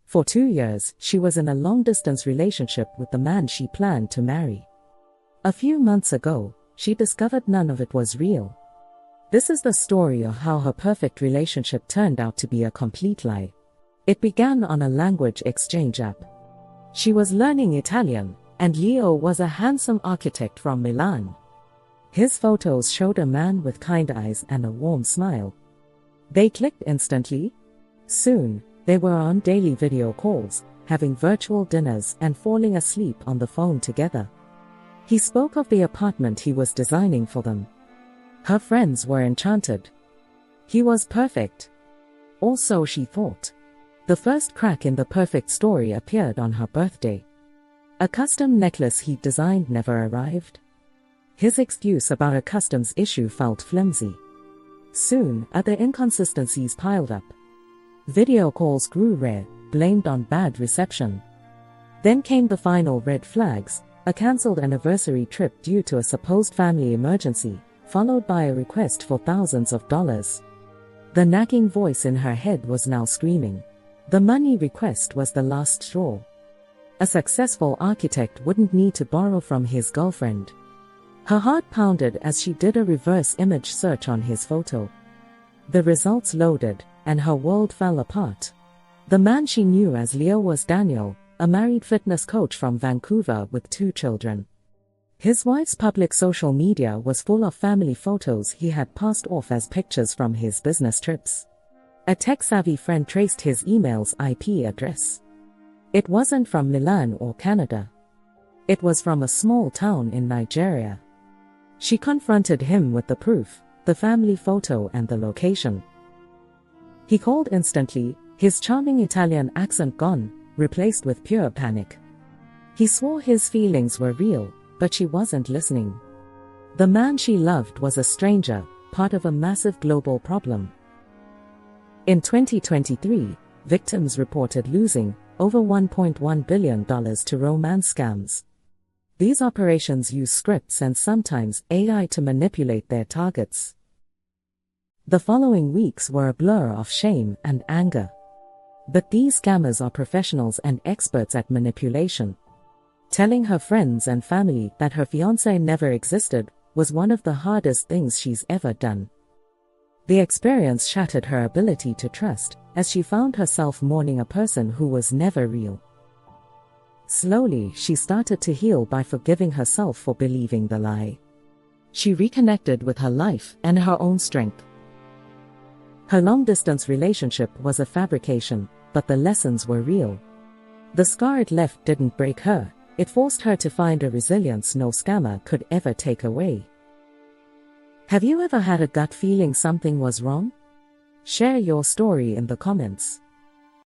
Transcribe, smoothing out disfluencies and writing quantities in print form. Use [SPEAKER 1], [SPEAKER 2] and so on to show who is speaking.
[SPEAKER 1] For 2 years, she was in a long-distance relationship with the man she planned to marry. A few months ago, she discovered none of it was real. This is the story of how her perfect relationship turned out to be a complete lie. It began on a language exchange app. She was learning Italian, and Leo was a handsome architect from Milan. His photos showed a man with kind eyes and a warm smile. They clicked instantly. Soon, they were on daily video calls, having virtual dinners and falling asleep on the phone together. He spoke of the apartment he was designing for them. Her friends were enchanted. He was perfect. Or so she thought. The first crack in the perfect story appeared on her birthday. A custom necklace he'd designed never arrived. His excuse about a customs issue felt flimsy. Soon, other inconsistencies piled up. Video calls grew rare, blamed on bad reception. Then came the final red flags, a cancelled anniversary trip due to a supposed family emergency, followed by a request for thousands of dollars. The nagging voice in her head was now screaming. The money request was the last straw. A successful architect wouldn't need to borrow from his girlfriend. Her heart pounded as she did a reverse image search on his photo. The results loaded, and her world fell apart. The man she knew as Leo was Daniel, a married fitness coach from Vancouver with 2 children. His wife's public social media was full of family photos he had passed off as pictures from his business trips. A tech-savvy friend traced his email's IP address. It wasn't from Milan or Canada. It was from a small town in Nigeria. She confronted him with the proof, the family photo and the location. He called instantly, his charming Italian accent gone, replaced with pure panic. He swore his feelings were real, but she wasn't listening. The man she loved was a stranger, part of a massive global problem. In 2023, victims reported losing over $1.1 billion to romance scams. These operations use scripts and sometimes AI to manipulate their targets. The following weeks were a blur of shame and anger. But these scammers are professionals and experts at manipulation. Telling her friends and family that her fiancé never existed was one of the hardest things she's ever done. The experience shattered her ability to trust, as she found herself mourning a person who was never real. Slowly, she started to heal by forgiving herself for believing the lie. She reconnected with her life and her own strength. Her long-distance relationship was a fabrication, but the lessons were real. The scar it left didn't break her, it forced her to find a resilience no scammer could ever take away. Have you ever had a gut feeling something was wrong? Share your story in the comments.